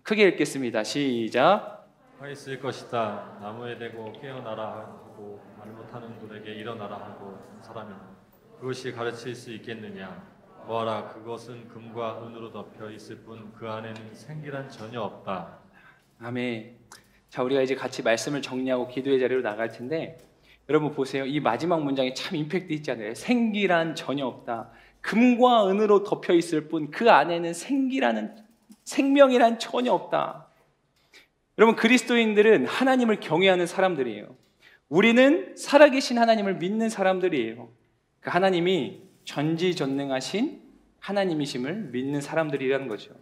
크게 읽겠습니다. 시작.
화 있을 것이다. 나무에 대고 깨어나라 하고 말 못하는 분에게 일어나라 하고 사람이 그것이 가르칠 수 있겠느냐? 보아라, 그것은 금과 은으로 덮여 있을 뿐 그 안에는 생기란 전혀 없다.
아멘. 자, 우리가 이제 같이 말씀을 정리하고 기도의 자리로 나갈 텐데, 여러분 보세요. 이 마지막 문장에 참 임팩트 있지 않아요? 생기란 전혀 없다. 금과 은으로 덮여 있을 뿐 그 안에는 생명이란 전혀 없다. 여러분, 그리스도인들은 하나님을 경외하는 사람들이에요. 우리는 살아계신 하나님을 믿는 사람들이에요. 그 하나님이 전지전능하신 하나님이심을 믿는 사람들이라는 거죠.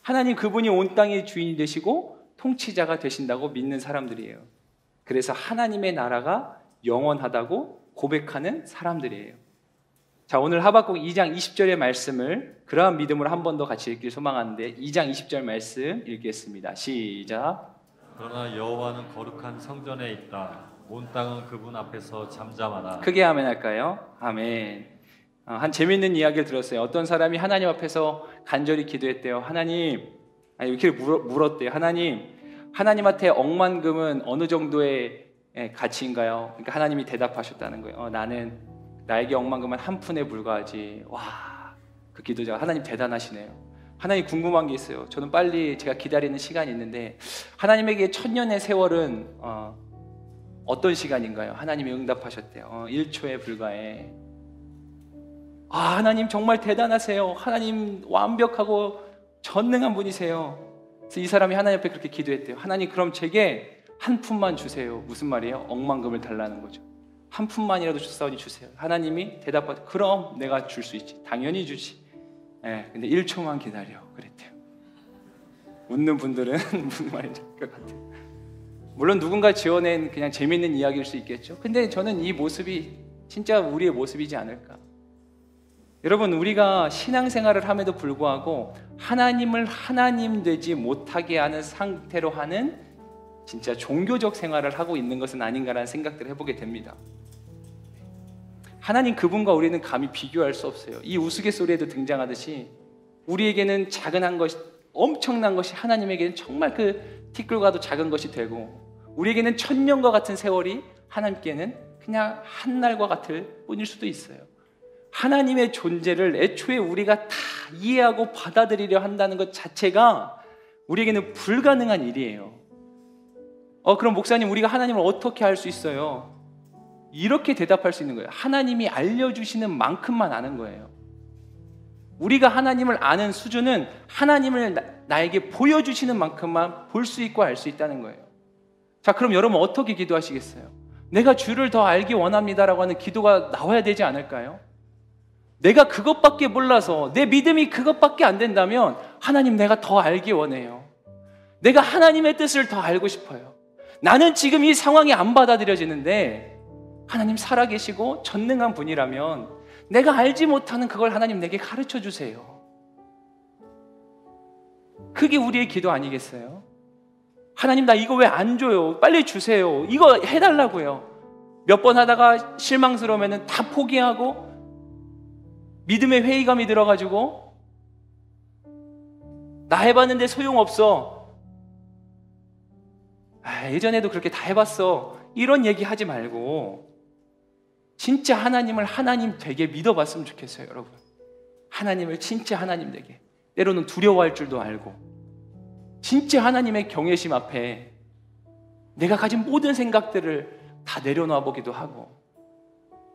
하나님 그분이 온 땅의 주인이 되시고 통치자가 되신다고 믿는 사람들이에요. 그래서 하나님의 나라가 영원하다고 고백하는 사람들이에요. 자, 오늘 하박국 2장 20절의 말씀을 그러한 믿음으로 한 번 더 같이 읽길 소망하는데, 2장 20절 말씀 읽겠습니다. 시작.
그러나 여호와는 거룩한 성전에 있다. 온 땅은 그분 앞에서 잠잠하라.
크게 아멘 할까요? 아멘. 한 재미있는 이야기를 들었어요. 어떤 사람이 하나님 앞에서 간절히 기도했대요. 하나님, 이렇게 물었대요. 하나님한테 억만금은 어느 정도의 가치인가요? 그러니까 하나님이 대답하셨다는 거예요. 나에게 억만금은 한 푼에 불과하지. 와, 그 기도자가 하나님 대단하시네요. 하나님 궁금한 게 있어요. 저는 빨리 제가 기다리는 시간이 있는데 하나님에게 1000년의 세월은 어떤 시간인가요? 하나님이 응답하셨대요. 1초에 불과해. 하나님 정말 대단하세요. 하나님 완벽하고 전능한 분이세요. 그래서 이 사람이 하나님 앞에 그렇게 기도했대요. 하나님, 그럼 제게 한 푼만 주세요. 무슨 말이에요? 억만금을 달라는 거죠. 한 푼만이라도 주사오니 주세요. 하나님이 대답하죠. 그럼 내가 줄 수 있지. 당연히 주지. 근데 1초만 기다려. 그랬대요. 웃는 분들은 무슨 말인지 알 것 같아요. 물론 누군가 지어낸 그냥 재밌는 이야기일 수 있겠죠. 근데 저는 이 모습이 진짜 우리의 모습이지 않을까. 여러분, 우리가 신앙생활을 함에도 불구하고 하나님을 하나님 되지 못하게 하는 상태로 하는 진짜 종교적 생활을 하고 있는 것은 아닌가라는 생각들을 해보게 됩니다. 하나님 그분과 우리는 감히 비교할 수 없어요. 이 우스갯소리에도 등장하듯이 우리에게는 작은 한 것이, 엄청난 것이 하나님에게는 정말 그 티끌과도 작은 것이 되고, 우리에게는 1000년과 같은 세월이 하나님께는 그냥 한 날과 같을 뿐일 수도 있어요. 하나님의 존재를 애초에 우리가 다 이해하고 받아들이려 한다는 것 자체가 우리에게는 불가능한 일이에요. 그럼 목사님, 우리가 하나님을 어떻게 알 수 있어요? 이렇게 대답할 수 있는 거예요. 하나님이 알려주시는 만큼만 아는 거예요. 우리가 하나님을 아는 수준은 하나님을 나에게 보여주시는 만큼만 볼 수 있고 알 수 있다는 거예요. 자, 그럼 여러분 어떻게 기도하시겠어요? 내가 주를 더 알기 원합니다라고 하는 기도가 나와야 되지 않을까요? 내가 그것밖에 몰라서 내 믿음이 그것밖에 안 된다면 하나님, 내가 더 알기 원해요. 내가 하나님의 뜻을 더 알고 싶어요. 나는 지금 이 상황이 안 받아들여지는데 하나님 살아계시고 전능한 분이라면 내가 알지 못하는 그걸 하나님 내게 가르쳐 주세요. 그게 우리의 기도 아니겠어요? 하나님, 나 이거 왜 안 줘요? 빨리 주세요. 이거 해달라고요. 몇 번 하다가 실망스러우면 다 포기하고 믿음의 회의감이 들어가지고 나 해봤는데 소용없어. 예전에도 그렇게 다 해봤어. 이런 얘기 하지 말고 진짜 하나님을 하나님 되게 믿어봤으면 좋겠어요, 여러분. 하나님을 진짜 하나님 되게. 때로는 두려워할 줄도 알고 진짜 하나님의 경외심 앞에 내가 가진 모든 생각들을 다 내려놔 보기도 하고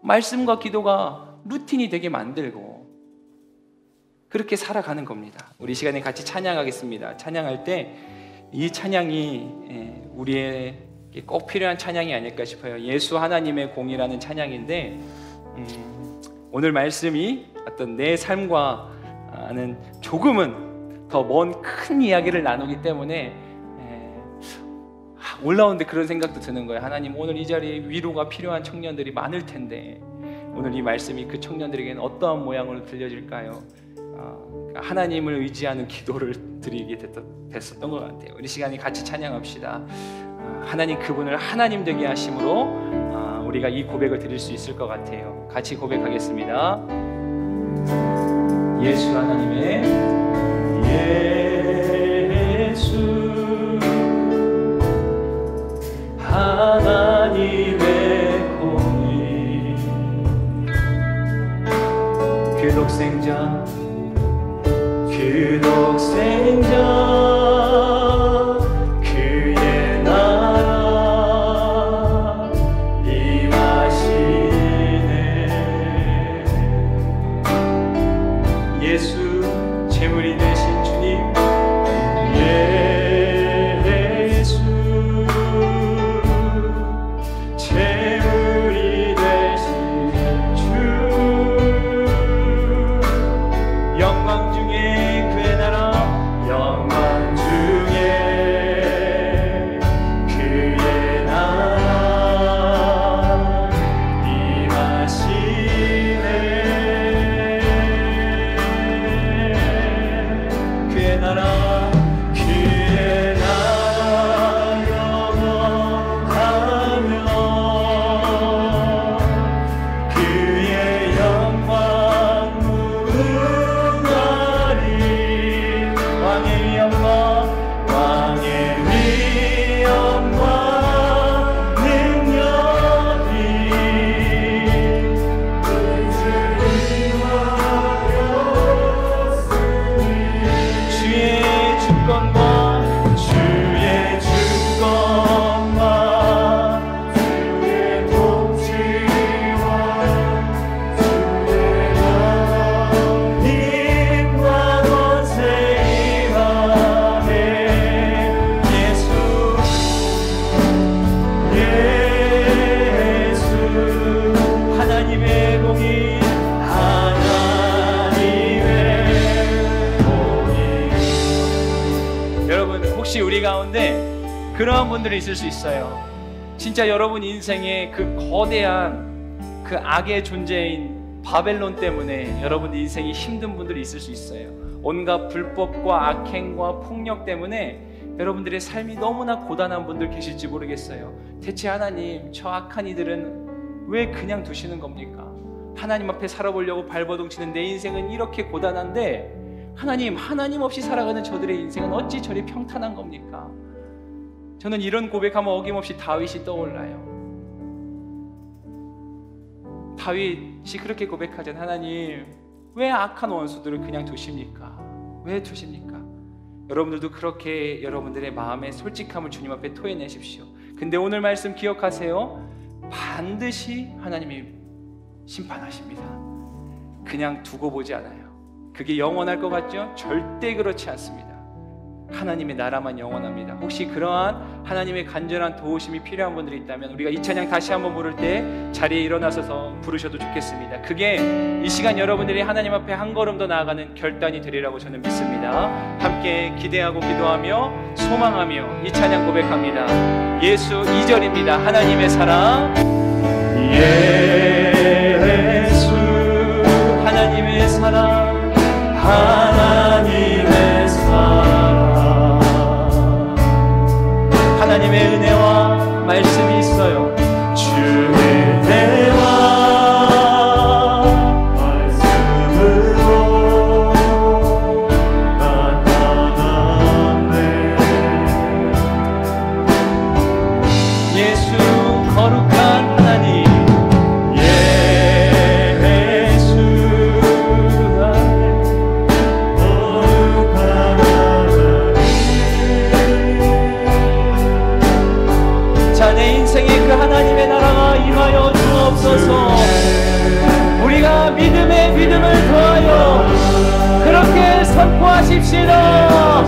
말씀과 기도가 루틴이 되게 만들고 그렇게 살아가는 겁니다. 우리 시간에 같이 찬양하겠습니다. 찬양할 때 이 찬양이 우리에게 꼭 필요한 찬양이 아닐까 싶어요. 예수 하나님의 공이라는 찬양인데 오늘 말씀이 어떤 내 삶과는 조금은 더 먼 큰 이야기를 나누기 때문에 올라오는데 그런 생각도 드는 거예요. 하나님, 오늘 이 자리에 위로가 필요한 청년들이 많을 텐데 오늘 이 말씀이 그 청년들에게는 어떠한 모양으로 들려질까요? 하나님을 의지하는 기도를 드리게 됐었던 것 같아요. 우리 시간에 같이 찬양합시다. 하나님, 그분을 하나님 되게 하심으로 우리가 이 고백을 드릴 수 있을 것 같아요. 같이 고백하겠습니다. 예수 하나님의 예수 하나님의 공의 그 독생자 그의 나라 임하시네. 예수 제물이 되신 주님, 예수 제물이 되신 주, 영광 중에 그의 나라, 영광 중에 그의 나라 임하시네. 그의 나라 그러한 분들이 있을 수 있어요. 진짜 여러분 인생에 그 거대한 그 악의 존재인 바벨론 때문에 여러분 인생이 힘든 분들이 있을 수 있어요. 온갖 불법과 악행과 폭력 때문에 여러분들의 삶이 너무나 고단한 분들 계실지 모르겠어요. 대체 하나님, 저 악한 이들은 왜 그냥 두시는 겁니까? 하나님 앞에 살아보려고 발버둥치는 내 인생은 이렇게 고단한데 하나님 없이 살아가는 저들의 인생은 어찌 저리 평탄한 겁니까? 저는 이런 고백하면 어김없이 다윗이 떠올라요. 다윗이 그렇게 고백하잖아요. 하나님, 왜 악한 원수들을 그냥 두십니까? 왜 두십니까? 여러분들도 그렇게 여러분들의 마음의 솔직함을 주님 앞에 토해내십시오. 근데 오늘 말씀 기억하세요. 반드시 하나님이 심판하십니다. 그냥 두고 보지 않아요. 그게 영원할 것 같죠? 절대 그렇지 않습니다. 하나님의 나라만 영원합니다. 혹시 그러한 하나님의 간절한 도우심이 필요한 분들이 있다면 우리가 이 찬양 다시 한번 부를 때 자리에 일어나셔서 부르셔도 좋겠습니다. 그게 이 시간 여러분들이 하나님 앞에 한 걸음 더 나아가는 결단이 되리라고 저는 믿습니다. 함께 기대하고 기도하며 소망하며 이 찬양 고백합니다. 예수 2절입니다. 하나님의 사랑, 예수 하나님의 사랑, 하나님의 사랑, 하나님의 은혜와 말씀이 있어요. 주의 은혜와 말씀으로 나타났네. 예수 거룩한 하나님, 예수 거룩한 하나님. 자, 내 인생에 그 하나님의 나라가 임하여 주옵소서. 우리가 믿음에 믿음을 더하여 그렇게 선포하십시다.